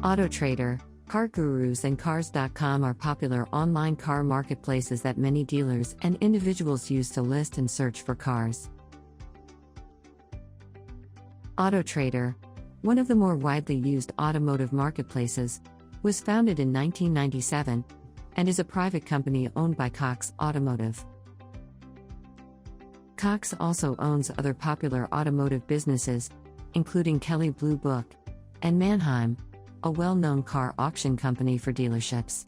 Autotrader, CarGurus and Cars.com are popular online car marketplaces that many dealers and individuals use to list and search for cars. Autotrader, one of the more widely used automotive marketplaces, was founded in 1997 and is a private company owned by Cox Automotive. Cox also owns other popular automotive businesses, including Kelley Blue Book and Manheim, a well-known car auction company for dealerships.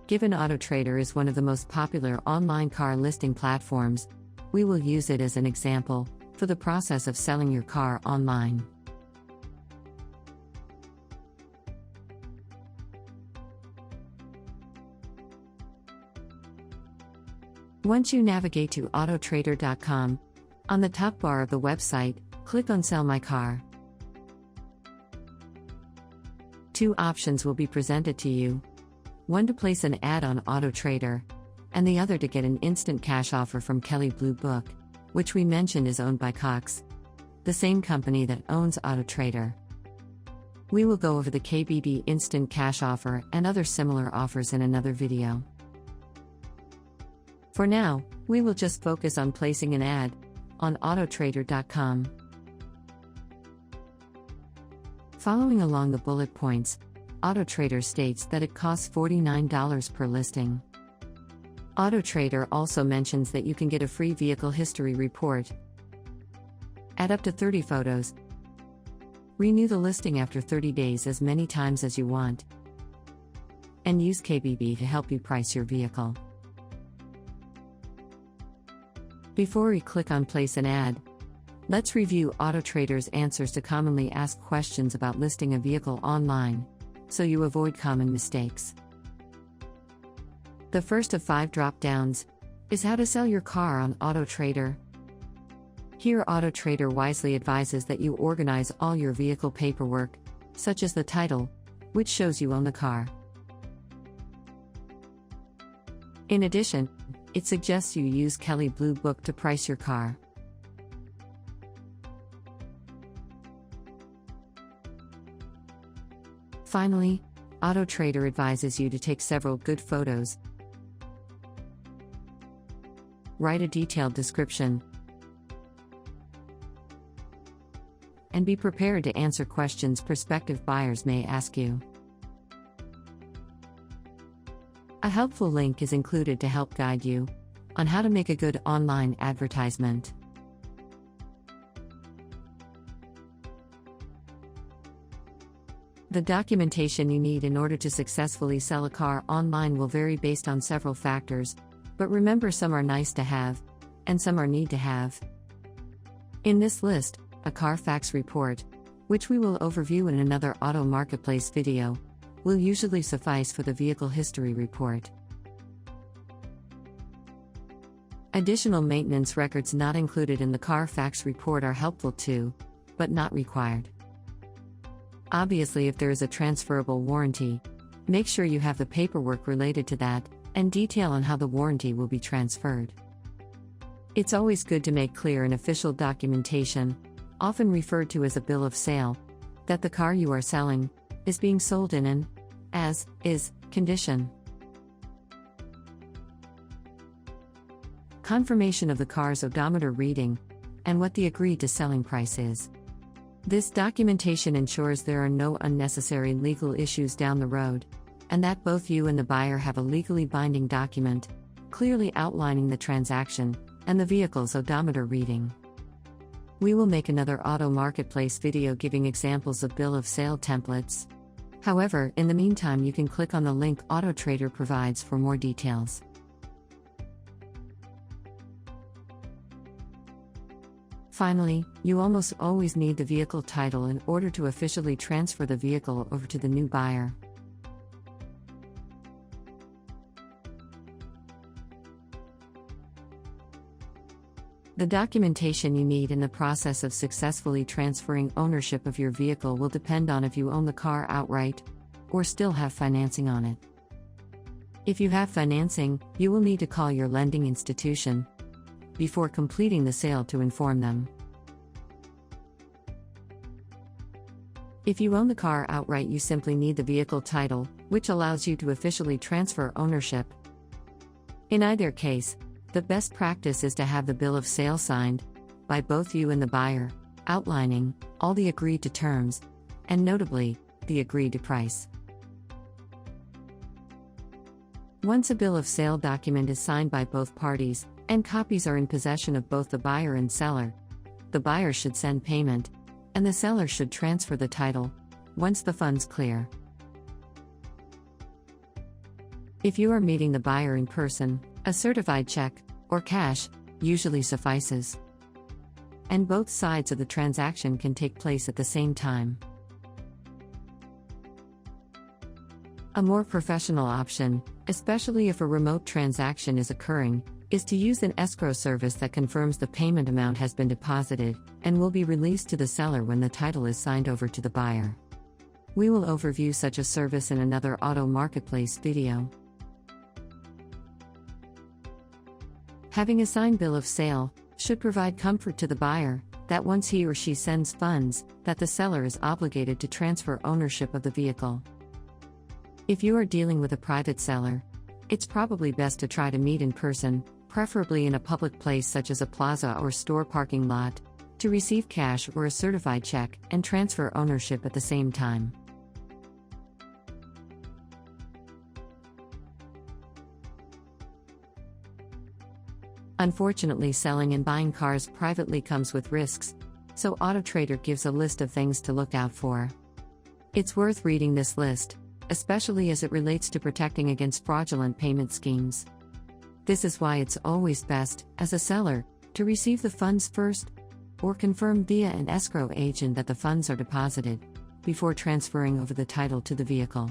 Given Autotrader is one of the most popular online car listing platforms, we will use it as an example for the process of selling your car online. Once you navigate to Autotrader.com, on the top bar of the website, click on Sell My Car. Two options will be presented to you: one to place an ad on Autotrader, and the other to get an instant cash offer from Kelley Blue Book, which we mentioned is owned by Cox, the same company that owns Autotrader. We will go over the KBB instant cash offer and other similar offers in another video. For now, we will just focus on placing an ad on Autotrader.com. Following along the bullet points, Autotrader states that it costs $49 per listing. Autotrader also mentions that you can get a free vehicle history report, add up to 30 photos, renew the listing after 30 days as many times as you want, and use KBB to help you price your vehicle. Before we click on Place an Ad, let's review Autotrader's answers to commonly asked questions about listing a vehicle online, so you avoid common mistakes. The first of 5 drop-downs is how to sell your car on Autotrader. Here Autotrader wisely advises that you organize all your vehicle paperwork, such as the title, which shows you own the car. In addition, it suggests you use Kelley Blue Book to price your car. Finally, Autotrader advises you to take several good photos, write a detailed description, and be prepared to answer questions prospective buyers may ask you. A helpful link is included to help guide you on how to make a good online advertisement. The documentation you need in order to successfully sell a car online will vary based on several factors, but remember, some are nice to have, and some are need to have. In this list, a Carfax report, which we will overview in another AutoMarketplace video, will usually suffice for the vehicle history report. Additional maintenance records not included in the Carfax report are helpful too, but not required. Obviously, if there is a transferable warranty, make sure you have the paperwork related to that, and detail on how the warranty will be transferred. It's always good to make clear in official documentation, often referred to as a bill of sale, that the car you are selling is being sold in an as-is condition. Confirmation of the car's odometer reading, and what the agreed to selling price is. This documentation ensures there are no unnecessary legal issues down the road, and that both you and the buyer have a legally binding document, clearly outlining the transaction and the vehicle's odometer reading. We will make another AutoMarketplace video giving examples of bill of sale templates. However, in the meantime, you can click on the link Autotrader provides for more details. Finally, you almost always need the vehicle title in order to officially transfer the vehicle over to the new buyer. The documentation you need in the process of successfully transferring ownership of your vehicle will depend on if you own the car outright or still have financing on it. If you have financing, you will need to call your lending institution before completing the sale to inform them. If you own the car outright, you simply need the vehicle title, which allows you to officially transfer ownership. In either case, the best practice is to have the bill of sale signed by both you and the buyer, outlining all the agreed to terms, and notably, the agreed to price. Once a bill of sale document is signed by both parties, and copies are in possession of both the buyer and seller, the buyer should send payment, and the seller should transfer the title, once the funds clear. If you are meeting the buyer in person, a certified check, or cash, usually suffices. And both sides of the transaction can take place at the same time. A more professional option, especially if a remote transaction is occurring, is to use an escrow service that confirms the payment amount has been deposited and will be released to the seller when the title is signed over to the buyer. We will overview such a service in another AutoMarketplace video. Having a signed bill of sale should provide comfort to the buyer that once he or she sends funds, that the seller is obligated to transfer ownership of the vehicle. If you are dealing with a private seller, it's probably best to try to meet in person, preferably in a public place such as a plaza or store parking lot, to receive cash or a certified check and transfer ownership at the same time. Unfortunately, selling and buying cars privately comes with risks, so Autotrader gives a list of things to look out for. It's worth reading this list, especially as it relates to protecting against fraudulent payment schemes. This is why it's always best, as a seller, to receive the funds first, or confirm via an escrow agent that the funds are deposited, before transferring over the title to the vehicle.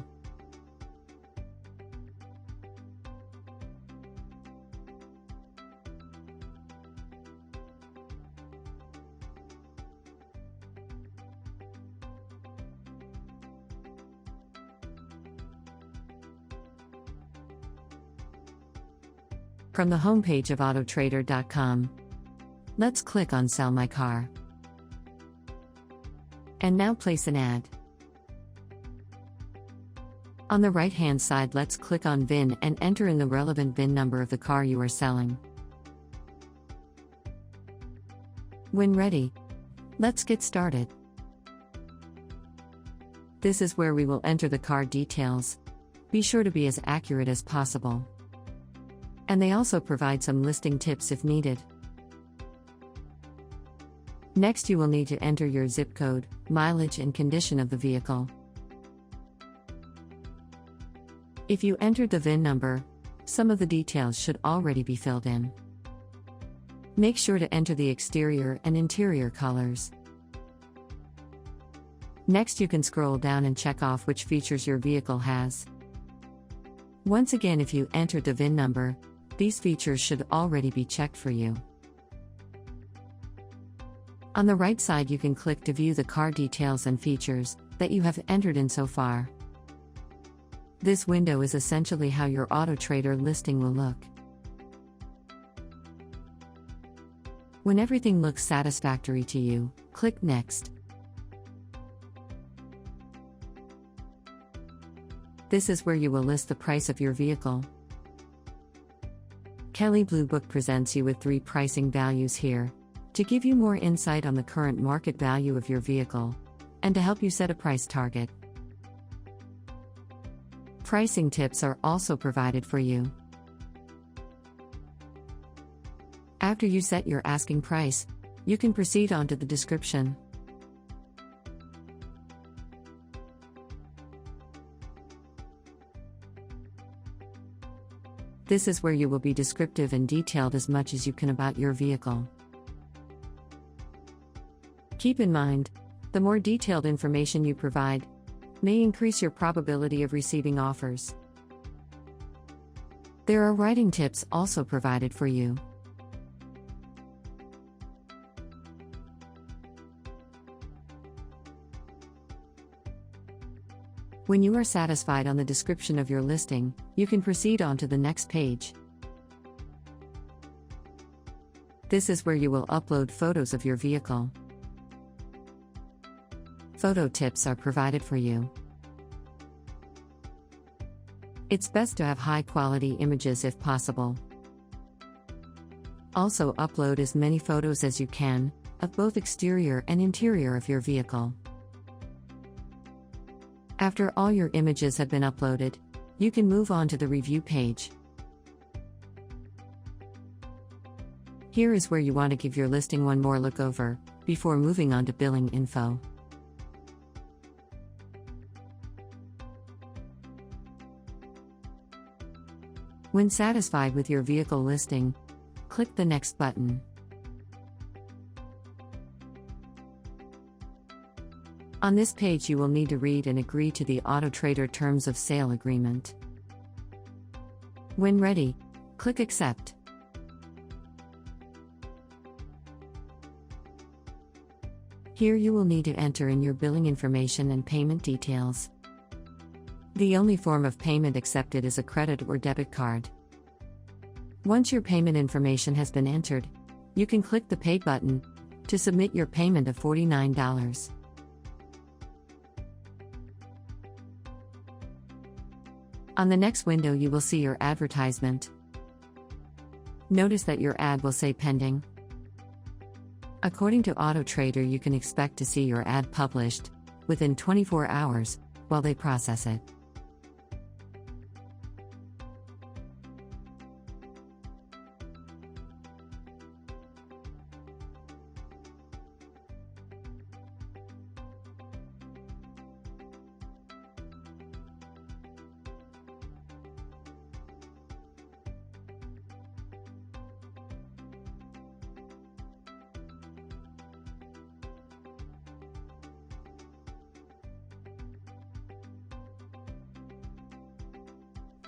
From the homepage of Autotrader.com, let's click on Sell My Car. And now place an ad. On the right-hand side, let's click on VIN and enter in the relevant VIN number of the car you are selling. When ready, let's get started. This is where we will enter the car details. Be sure to be as accurate as possible. And they also provide some listing tips if needed. Next, you will need to enter your zip code, mileage, and condition of the vehicle. If you entered the VIN number, some of the details should already be filled in. Make sure to enter the exterior and interior colors. Next, you can scroll down and check off which features your vehicle has. Once again, if you entered the VIN number, these features should already be checked for you. On the right side, you can click to view the car details and features that you have entered in so far. This window is essentially how your Autotrader listing will look. When everything looks satisfactory to you, click Next. This is where you will list the price of your vehicle. Kelley Blue Book presents you with 3 pricing values here, to give you more insight on the current market value of your vehicle, and to help you set a price target. Pricing tips are also provided for you. After you set your asking price, you can proceed on to the description. This is where you will be descriptive and detailed as much as you can about your vehicle. Keep in mind, the more detailed information you provide may increase your probability of receiving offers. There are writing tips also provided for you. When you are satisfied on the description of your listing, you can proceed on to the next page. This is where you will upload photos of your vehicle. Photo tips are provided for you. It's best to have high-quality images if possible. Also, upload as many photos as you can, of both exterior and interior of your vehicle. After all your images have been uploaded, you can move on to the review page. Here is where you want to give your listing one more look over, before moving on to billing info. When satisfied with your vehicle listing, click the Next button. On this page you will need to read and agree to the Autotrader Terms of Sale Agreement. When ready, click Accept. Here you will need to enter in your billing information and payment details. The only form of payment accepted is a credit or debit card. Once your payment information has been entered, you can click the Pay button to submit your payment of $49. On the next window you will see your advertisement. Notice that your ad will say pending. According to Autotrader, you can expect to see your ad published within 24 hours while they process it.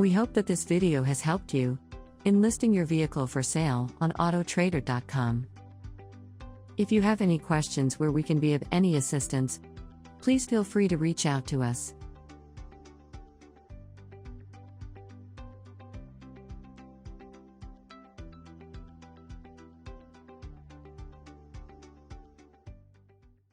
We hope that this video has helped you in listing your vehicle for sale on Autotrader.com. If you have any questions where we can be of any assistance, please feel free to reach out to us.